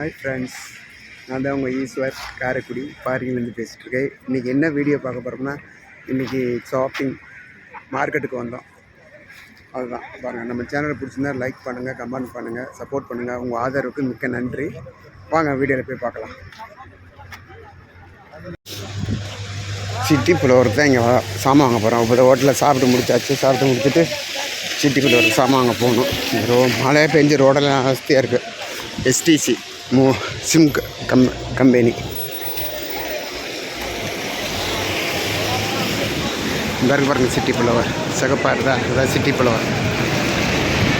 Hi friends, நான் தான் உங்கள் ஈஸ்வர் காரைக்குடி பார்க்கிங்லேருந்து பேசிகிட்ருக்கேன். இன்றைக்கி என்ன வீடியோ பார்க்க போகிறோம்னா, இன்றைக்கி ஷாப்பிங் மார்க்கெட்டுக்கு வந்தோம். அதுதான் பாருங்கள். நம்ம சேனலை பிடிச்சிருந்தா லைக் பண்ணுங்கள், கமெண்ட் பண்ணுங்கள், சப்போர்ட் பண்ணுங்கள். உங்கள் ஆதரவுக்கு மிக்க நன்றி. வாங்க வீடியோவில் போய் பார்க்கலாம். சிட்டி புலவருக்கு தான் இங்கே சாமான் வாங்க போகிறோம். இப்போ ஹோட்டலில் சாப்பிட்டு முடிச்சுட்டு சிட்டி புலவருக்கு சாமான் வாங்க போகணும். மழையே பெஞ்சு ரோடெல்லாம் அவஸ்தையாக இருக்குது. எஸ்டிசி சிம் கம்பெனி இந்த இருக்கு பாருங்கள். சிட்டி புலவர் சிகப்பாக இருந்தா அதுதான் சிட்டி புலவர்.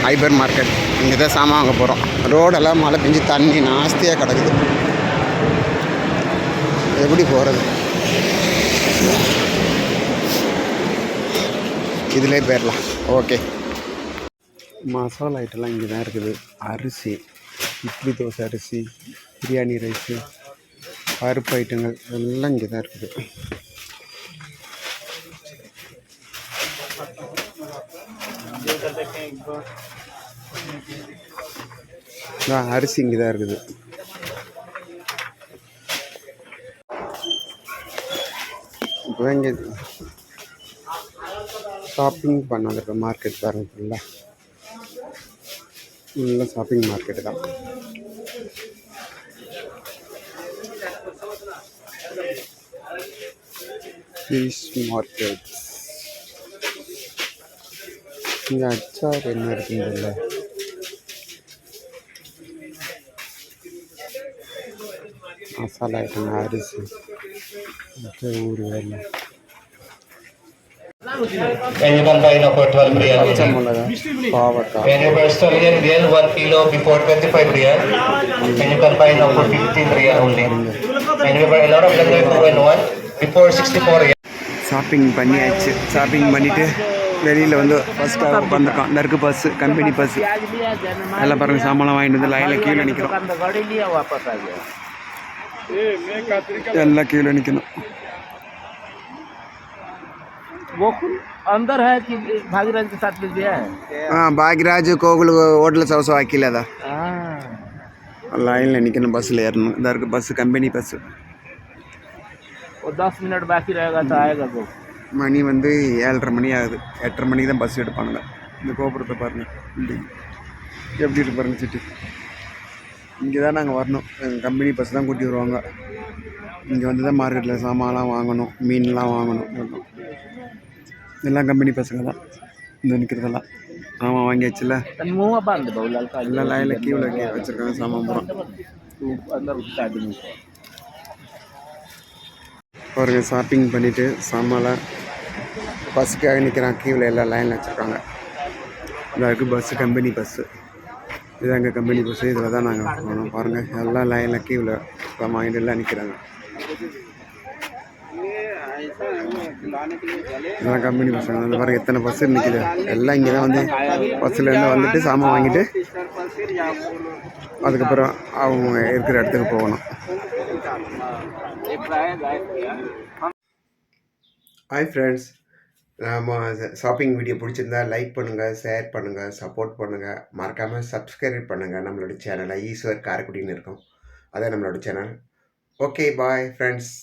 ஹைபர் மார்க்கெட் இங்கே தான் சாமான் வாங்க போகிறோம். ரோடெல்லாம் மழை பெஞ்சு தண்ணி நாஸ்தியாக கிடக்குது. எப்படி போகிறது? இதிலே போயிடலாம். ஓகே. மசாலா ஐட்டம்லாம் இங்கே தான் இருக்குது. அரிசி, இட்லி தோசை அரிசி, பிரியாணி ரைஸு, பருப்பு ஐட்டங்கள் எல்லாம் இங்கே தான் இருக்குது. அரிசி இங்கே தான் இருக்குது. இப்போ இங்கே ஷாப்பிங் பண்ண வந்திருக்க மார்க்கெட் பாருங்க. ஃபுல்லாக ஷாப்பிங் மார்க்கெட்டு தான். Fish market. இங்கே அச்சார் என்ன இருக்குதுல்ல, மசாலா ஐட்டம், அரிசி, ஊர் வேலை, And you can buy now for 12 riyal. பாவக்காய். And you buy Australian real 1 kilo before 25 riyal. And you can buy now for 15 riyal only. And you buy a lot of them 2 and 1 before 64 riyal. Shopping பண்ணியாச்சு. Shopping பண்ணிவிட்டு வெளியில் வந்து பஸ்ஸுக்காக உட்காந்துருக்கோம். இந்த இருக்குது bus, company bus. எல்லாம் பாருங்கள், சாமான் வாங்கிட்டு வந்து லைனில் கீழே நிற்கிறோம். எல்லாம் கீழே நிற்கணும். वो अंदर है कि भागीराज के साथ में दिया है? हाँ, भागीराज कोगल होटल सौ अकेला था. लाइन में निकलना बस ले इधर बस कंपनी बस. वो 10 मिनट बाकी रहेगा तो आएगा वो. மணி வந்து 7:30 மணி ஆகுது. 8:30 மணிக்கு தான் பஸ் எடுப்பானுங்க. இந்த கோபுரத்தை பாருங்கள், பில்டிங் எப்படி இருக்கு பாருங்கள். சிட்டி இங்கே தான் நாங்கள் வரணும். எங்கள் கம்பெனி பஸ் தான் கூட்டி வருவாங்க. இங்கே வந்து தான் மார்க்கெட்டில் சாமான்லாம் வாங்கணும், மீன்லாம் வாங்கணும். எல்லாம் கம்பெனி பசங்க தான் இந்த நிற்கிறதெல்லாம். சாமான் வாங்கியாச்சுல, எல்லாம் லைனில் கீவில் வச்சுருக்காங்க சாமான் பூரா. பாருங்கள், ஷாப்பிங் பண்ணிவிட்டு சாமான்லாம் பஸ்ஸுக்காக நிற்கிறான். கீவில் எல்லாம் லைனில் வச்சுருக்காங்க. இதாக்கு பஸ்ஸு, கம்பெனி பஸ்ஸு. இது எங்கள் கம்பெனி பஸ்ஸு. இதில் தான் நாங்கள் போனோம். பாருங்கள், எல்லாம் லைனில் கீவில் சாமான் வாங்கிட்டு எல்லாம் நிற்கிறாங்க. இதெல்லாம் கம்பெனி பஸ்ஸுங்க. அந்த பாருங்கள் எத்தனை பஸ்ஸு நிற்கிது. எல்லாம் இங்கே தான் வந்து பஸ்ஸுலேருந்து வந்துட்டு சாமான் வாங்கிட்டு அதுக்கப்புறம் அவங்க இருக்கிற இடத்துக்கு போகணும். ஹாய் ஃப்ரெண்ட்ஸ், நம்ம ஷாப்பிங் வீடியோ பிடிச்சிருந்தா லைக் பண்ணுங்கள், ஷேர் பண்ணுங்கள், சப்போர்ட் பண்ணுங்கள். மறக்காமல் சப்ஸ்கிரைப் பண்ணுங்கள். நம்மளோட சேனலை ஈஸ்வர் காரைக்குடின்னு இருக்கும். அதான் நம்மளோட சேனல். Okay, bye friends.